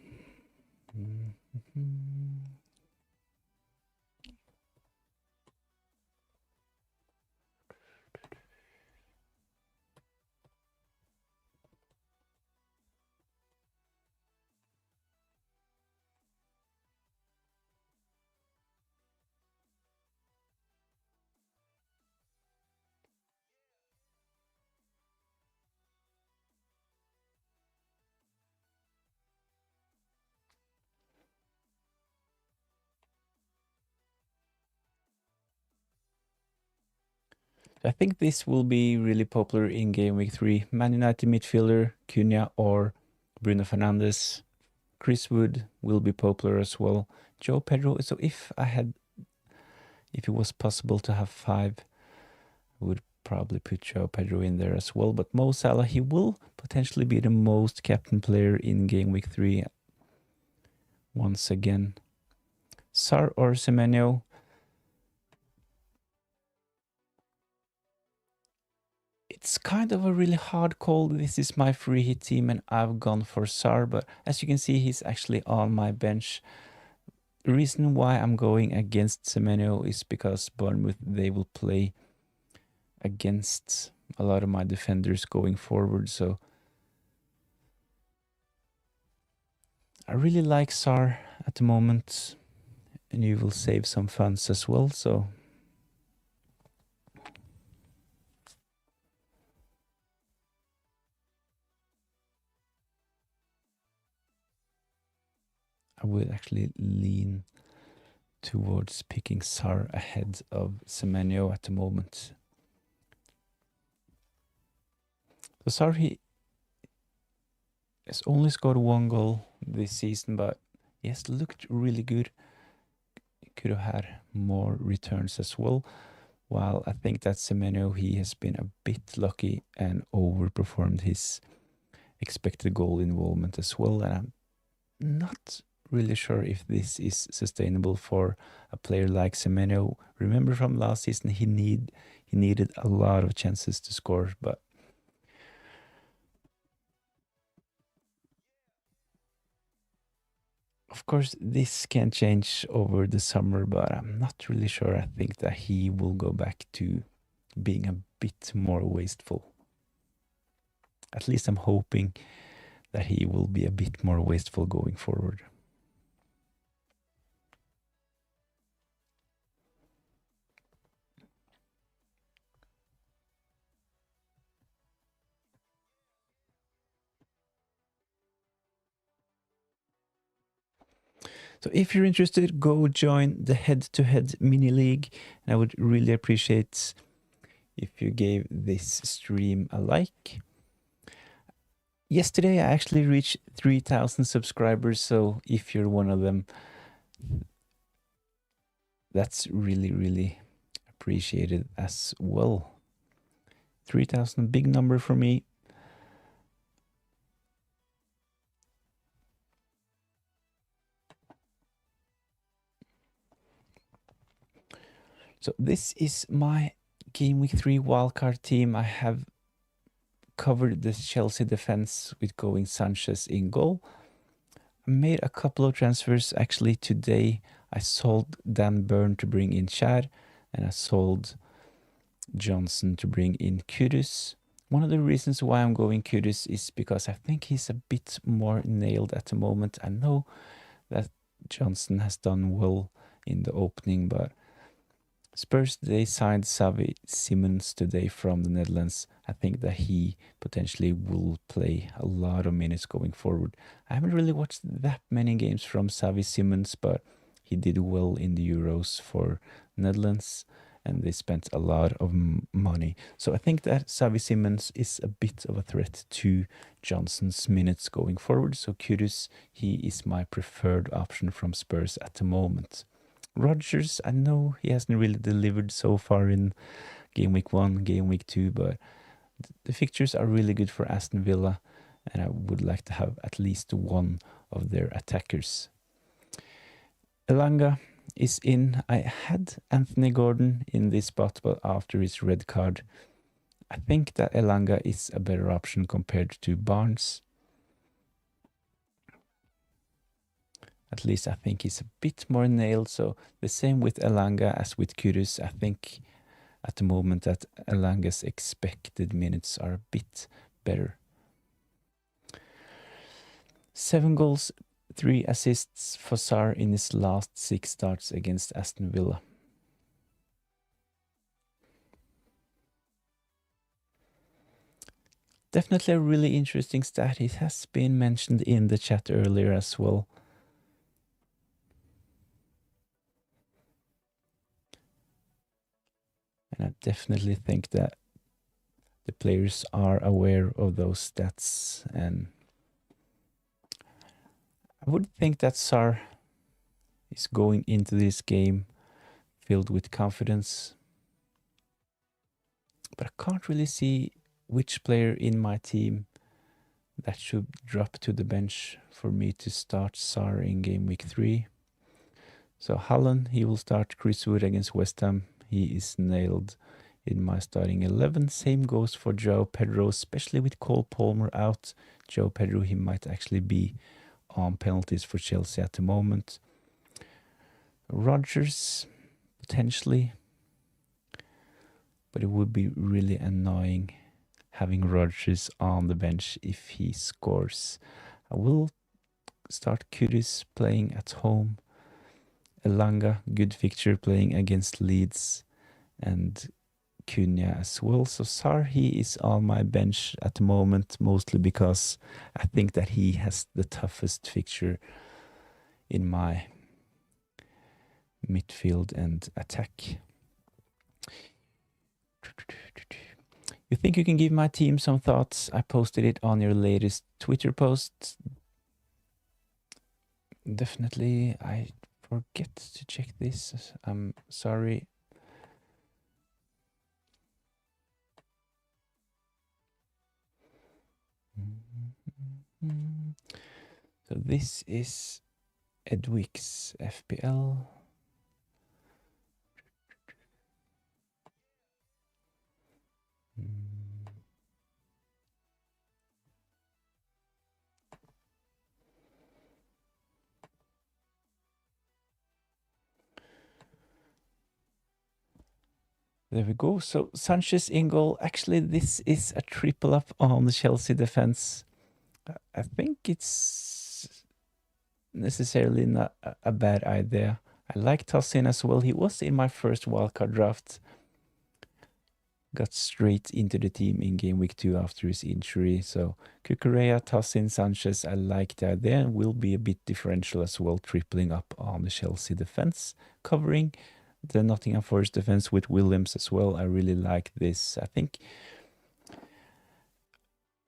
Speaker 1: I think this will be really popular in Gameweek 3. Man United midfielder, Cunha or Bruno Fernandes. Chris Wood will be popular as well. Joe Pedro. So if it was possible to have 5, I would probably put Joe Pedro in there as well. But Mo Salah, he will potentially be the most captain player in Gameweek 3. once again. Sar or Semenyo? It's kind of a really hard call. This is my free hit team and I've gone for Sar, but as you can see, he's actually on my bench. The reason why I'm going against Semenyo is because Bournemouth, they will play against a lot of my defenders going forward, so I really like Sar at the moment, and you will save some funds as well, so I would actually lean towards picking Sar ahead of Semenyo at the moment. So Sar, he has only scored 1 goal this season, but he has looked really good. He could have had more returns as well. While I think that Semenyo, he has been a bit lucky and overperformed his expected goal involvement as well. And I'm not really sure if this is sustainable for a player like Semenyo. Remember from last season, he needed a lot of chances to score, but of course, this can change over the summer, but I'm not really sure. I think that he will go back to being a bit more wasteful. At least I'm hoping that he will be a bit more wasteful going forward. So if you're interested, go join the head-to-head mini league. And I would really appreciate if you gave this stream a like. Yesterday, I actually reached 3,000 subscribers. So if you're one of them, that's really, really appreciated as well. 3,000, big number for me. So this is my Gameweek 3 wildcard team. I have covered the Chelsea defense with going Sanchez in goal. I made a couple of transfers actually today. I sold Dan Burn to bring in Chad, and I sold Johnson to bring in Kudus. One of the reasons why I'm going Kudus is because I think he's a bit more nailed at the moment. I know that Johnson has done well in the opening, but Spurs, they signed Xavi Simons today from the Netherlands. I think that he potentially will play a lot of minutes going forward. I haven't really watched that many games from Xavi Simons, but he did well in the Euros for Netherlands, and they spent a lot of money. So I think that Xavi Simons is a bit of a threat to Johnson's minutes going forward. So Kudus, he is my preferred option from Spurs at the moment. Rodgers, I know he hasn't really delivered so far in Game Week 1, Game Week 2, but the fixtures are really good for Aston Villa, and I would like to have at least one of their attackers. Elanga is in. I had Anthony Gordon in this spot, but after his red card, I think that Elanga is a better option compared to Barnes. At least I think he's a bit more nailed. So the same with Elanga as with Kudus. I think at the moment that Elanga's expected minutes are a bit better. 7 goals, 3 assists for Sar in his last 6 starts against Aston Villa. Definitely a really interesting stat. It has been mentioned in the chat earlier as well. And I definitely think that the players are aware of those stats, and I would think that Sar is going into this game filled with confidence, but I can't really see which player in my team That should drop to the bench for me to start Sar in game week 3. So Haaland, he will start Chris Wood against West Ham. He is nailed in my starting 11. Same goes for Joe Pedro, especially with Cole Palmer out. Joe Pedro, he might actually be on penalties for Chelsea at the moment. Rodgers, potentially. But it would be really annoying having Rodgers on the bench if he scores. I will start Kudus playing at home. Elanga, good fixture playing against Leeds. And Cunha as well. So Sar, he is on my bench at the moment, mostly because I think that he has the toughest fixture in my midfield and attack. You think you can give my team some thoughts? I posted it on your latest Twitter post. Definitely, I forget to check this. I'm sorry. So this is Edwick's FPL. There we go. So Sanchez in goal. Actually, this is a triple up on the Chelsea defense. I think it's necessarily not a bad idea. I like Tossin as well. He was in my first wildcard draft. Got straight into the team in game week 2 after his injury. So Cucurella, Tossin, Sanchez, I like the idea and will be a bit differential as well, tripling up on the Chelsea defense, covering the Nottingham Forest defense with Williams as well. I really like this. I think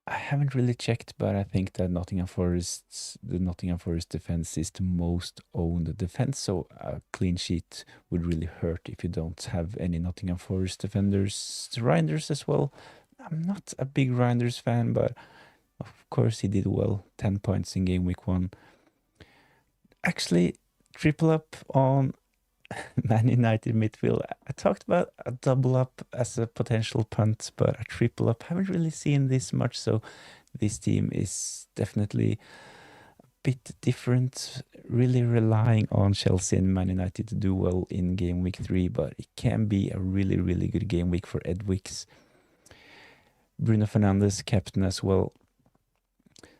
Speaker 1: I haven't really checked, but I think that the Nottingham Forest defense is the most owned defense. So a clean sheet would really hurt if you don't have any Nottingham Forest defenders. Reinders as well. I'm not a big Reinders fan, but of course he did well. 10 points in game week 1. Actually, triple up on Man United midfield. I talked about a double up as a potential punt, but a triple up, haven't really seen this much. So this team is definitely a bit different, really relying on Chelsea and Man United to do well in game week 3, but it can be a really, really good game week for Edwicks. Bruno Fernandes, captain as well.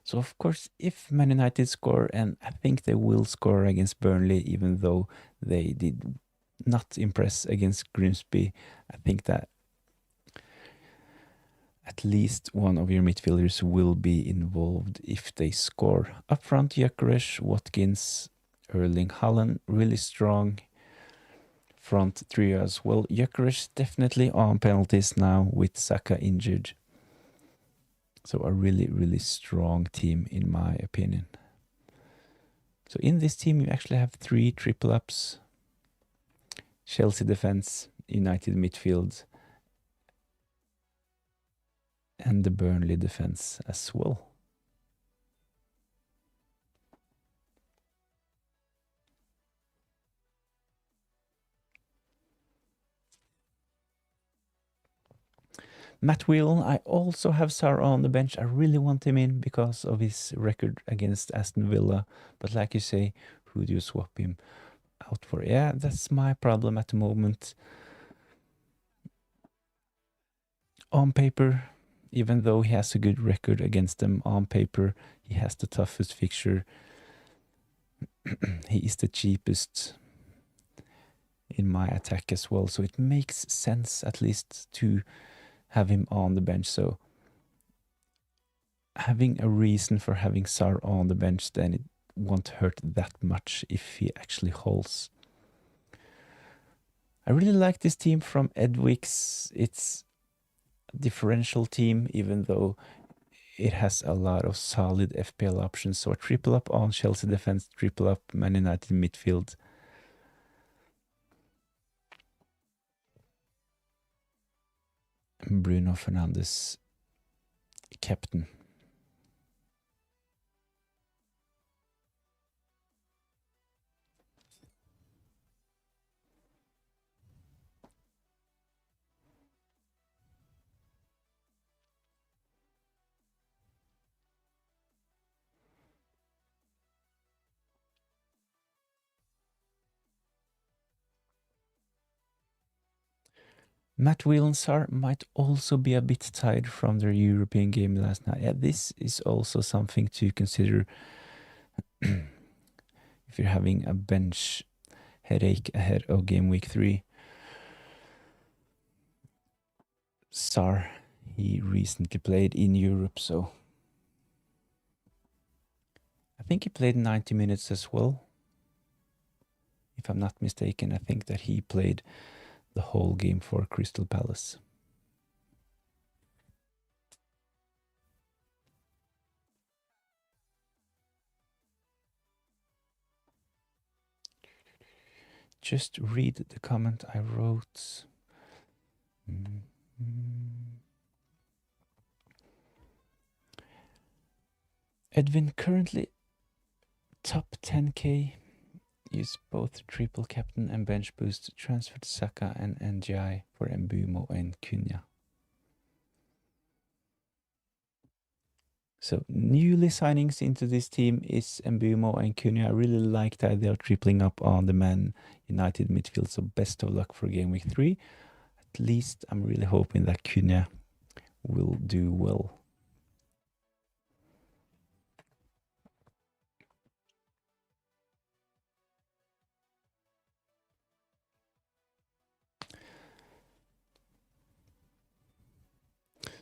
Speaker 1: So of course, if Man United score, and I think they will score against Burnley, even though they did not impress against Grimsby, I think that at least one of your midfielders will be involved if they score. Up front, Gyökeres, Watkins, Erling Haaland, really strong front trio as well. Gyökeres definitely on penalties now with Saka injured. So a really, really strong team in my opinion. So in this team, you actually have 3 triple ups. Chelsea defense, United midfield, and the Burnley defense as well. Matt Whelan, I also have Sarah on the bench. I really want him in because of his record against Aston Villa. But like you say, who do you swap him out for? Yeah, that's my problem at the moment. On paper, even though he has a good record against them, on paper, he has the toughest fixture. He is the cheapest in my attack as well. So it makes sense at least to have him on the bench. So having a reason for having Sar on the bench, then it won't hurt that much if he actually holds. I really like this team from Edwicks. It's a differential team, even though it has a lot of solid FPL options. So a triple up on Chelsea defense, triple up Man United midfield. Bruno Fernandes, captain. Matt Whelan might also be a bit tired from their European game last night. Yeah, this is also something to consider if you're having a bench headache ahead of game week 3. Sar, he recently played in Europe, so I think he played 90 minutes as well. If I'm not mistaken, I think that he played the whole game for Crystal Palace. Just read the comment I wrote. Edwin, currently top 10k. Use both triple captain and bench boost. Transferred Saka and NGI for Mbumo and Cunha. So newly signings into this team is Mbumo and Cunha. I really like that they're tripling up on the Man United midfield. So best of luck for game week 3. At least I'm really hoping that Cunha will do well.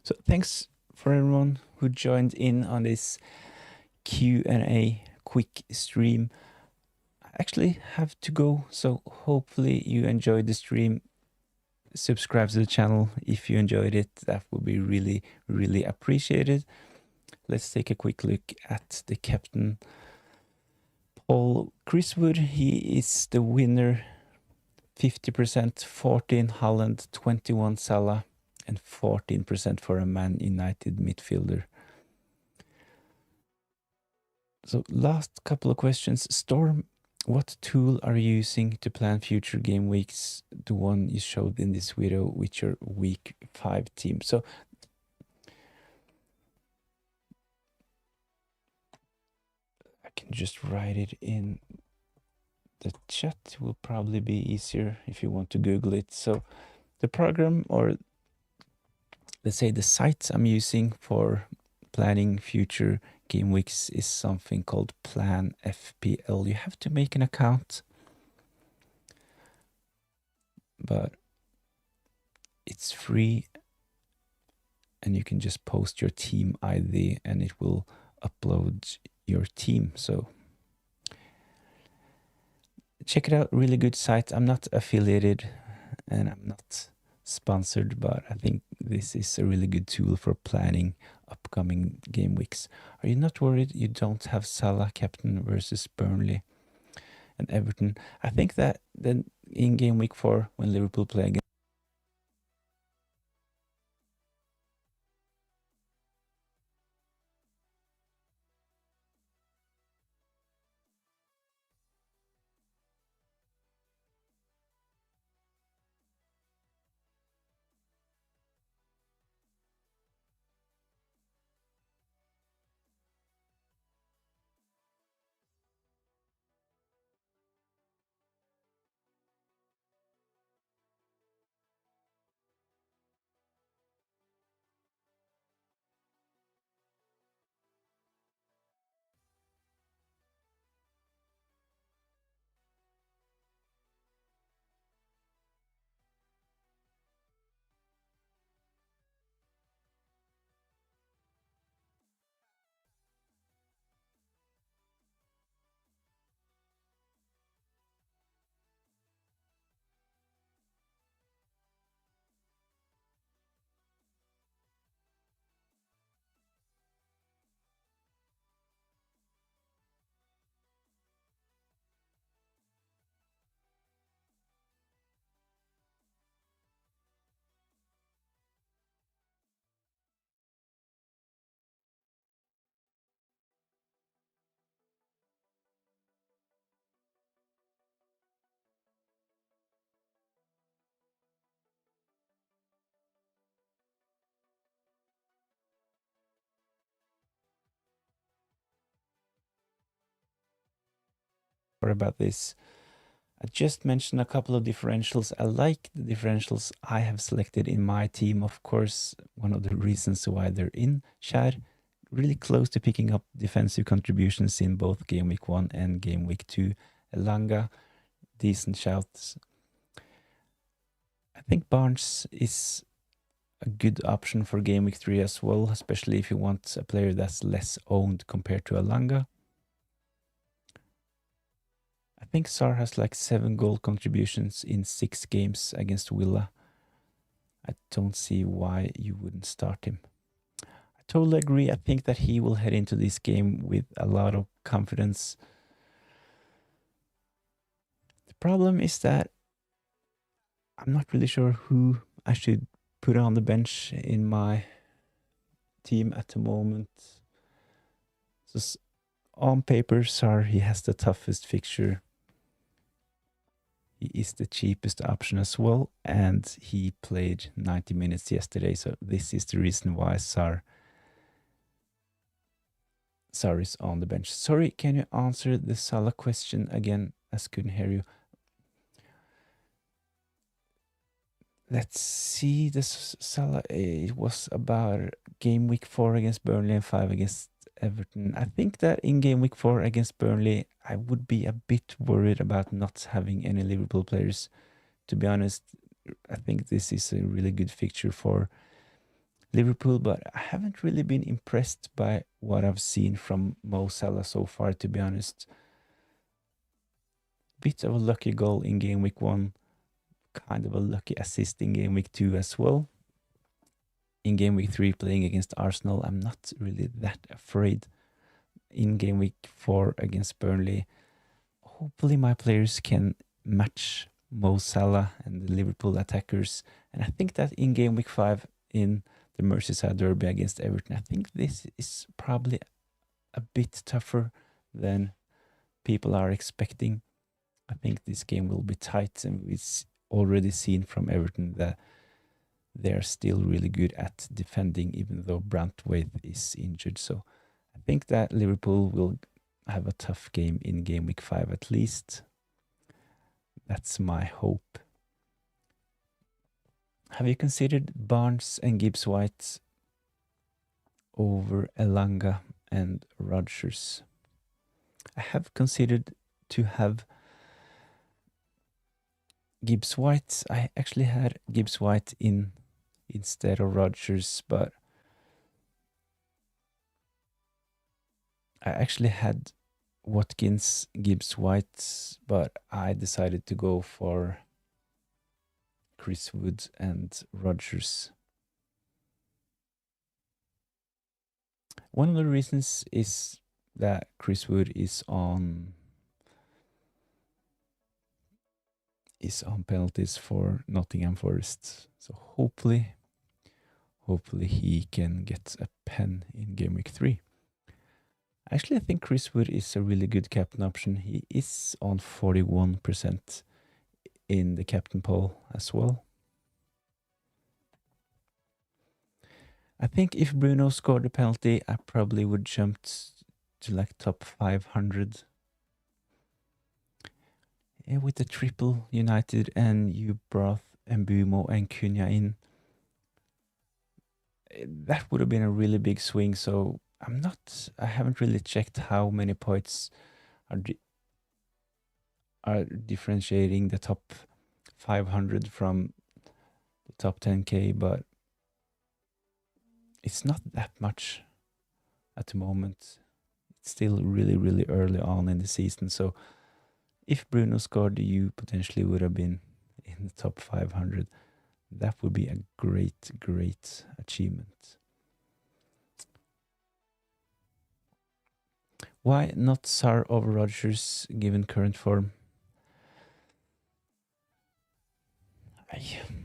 Speaker 1: So thanks for everyone who joined in on this Q&A quick stream. I actually have to go, so hopefully you enjoyed the stream. Subscribe to the channel if you enjoyed it. That would be really, really appreciated. Let's take a quick look at the captain poll. Chris Wood, he is the winner. 50%, 14 Haaland, 21 Salah, and 14% for a Man United midfielder. So last couple of questions. Storm, what tool are you using to plan future game weeks? The one you showed in this video with your week 5 team. So I can just write it in the chat. It will probably be easier if you want to Google it. So the program, or let's say the sites I'm using for planning future game weeks, is something called Plan FPL. You have to make an account, but it's free and you can just post your team ID and it will upload your team. So check it out. Really good site. I'm not affiliated and I'm not sponsored, but I think this is a really good tool for planning upcoming game weeks. Are you not worried you don't have Salah captain versus Burnley and Everton? I think that then in game week 4 when Liverpool play again, or about this, I just mentioned a couple of differentials. I like the differentials I have selected in my team. Of course, one of the reasons why they're in Shad, really close to picking up defensive contributions in both Game Week 1 and Game Week 2. Elanga, decent shouts. I think Barnes is a good option for Game Week 3 as well, especially if you want a player that's less owned compared to Elanga. I think Sar has like 7 goal contributions in 6 games against Villa. I don't see why you wouldn't start him. I totally agree. I think that he will head into this game with a lot of confidence. The problem is that I'm not really sure who I should put on the bench in my team at the moment. So on paper, Sar, he has the toughest fixture. He is the cheapest option as well, and he played 90 minutes yesterday, so this is the reason why Sar is on the bench. Sorry, can you answer the Salah question again? I couldn't hear you. Let's see, this Salah, it was about Game Week 4 against Burnley and 5 against Everton. I think that in Game Week 4 against Burnley, I would be a bit worried about not having any Liverpool players. To be honest, I think this is a really good fixture for Liverpool, but I haven't really been impressed by what I've seen from Mo Salah so far, to be honest. Bit of a lucky goal in Game Week 1, kind of a lucky assist in Game Week 2 as well. In Game Week 3, playing against Arsenal, I'm not really that afraid. In Game Week 4 against Burnley, hopefully my players can match Mo Salah and the Liverpool attackers. And I think that in Game Week 5 in the Merseyside Derby against Everton, I think this is probably a bit tougher than people are expecting. I think this game will be tight, and we've already seen from Everton that they're still really good at defending, even though Brantwaite is injured. So I think that Liverpool will have a tough game in Game Week 5 at least. That's my hope. Have you considered Barnes and Gibbs-White over Elanga and Rodgers? I have considered to have Gibbs-White. I actually had Gibbs-White in instead of Rodgers, but I actually had Watkins, Gibbs-White, but I decided to go for Chris Wood and Rodgers. One of the reasons is that Chris Wood is on penalties for Nottingham Forest. So hopefully he can get a pen in Game Week 3. Actually, I think Chris Wood is a really good captain option. He is on 41% in the captain poll as well. I think if Bruno scored a penalty, I probably would jump to like top 500. With the triple United and you brought Mbumo and Cunha in, that would have been a really big swing. So I haven't really checked how many points are differentiating the top 500 from the top 10k, but it's not that much at the moment. It's still really, really early on in the season. So if Bruno scored, you potentially would have been in the top 500. That would be a great, great achievement. Why not Sar over Rodgers given current form?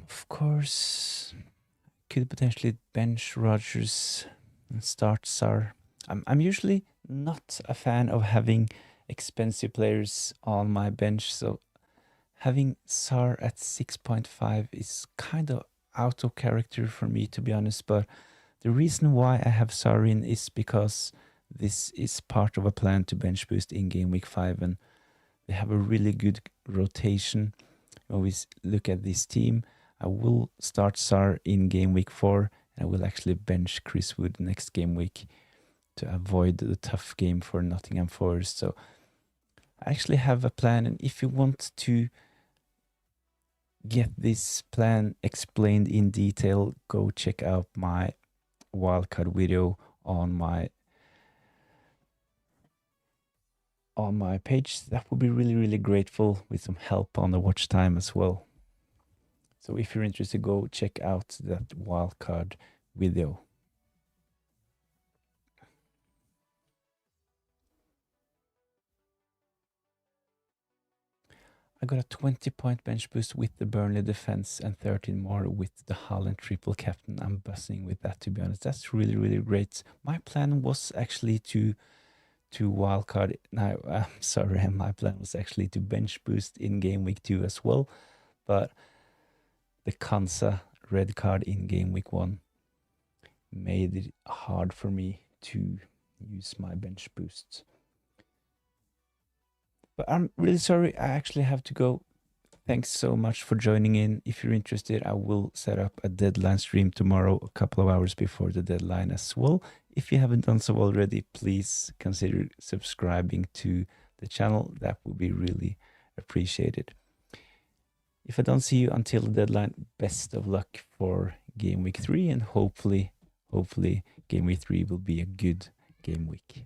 Speaker 1: Of course, could potentially bench Rodgers and start Sar. I'm usually not a fan of having expensive players on my bench, so having Sar at 6.5 is kind of out of character for me, to be honest. But the reason why I have Sar in is because this is part of a plan to bench boost in Game Week 5, and they have a really good rotation. Always look at this team. I will start Sar in game week 4. And I will actually bench Chris Wood next game week to avoid the tough game for Nottingham Forest. So I actually have a plan, and if you want to get this plan explained in detail, go check out my wildcard video on my page. That would be really grateful, with some help on the watch time as well. So if you're interested, go check out that wildcard video. I got a 20-point bench boost with the Burnley defense and 13 more with the Haaland triple captain. I'm buzzing with that, to be honest. That's really great. My plan was actually to wildcard. No, I'm sorry. My plan was actually to bench boost in game week 2 as well. But the Kansa red card in game week 1 made it hard for me to use my bench boosts. But I'm really sorry, I actually have to go. Thanks so much for joining in. If you're interested, I will set up a deadline stream tomorrow, a couple of hours before the deadline as well. If you haven't done so already, please consider subscribing to the channel. That would be really appreciated. If I don't see you until the deadline, best of luck for game week 3, and hopefully game week 3 will be a good game week.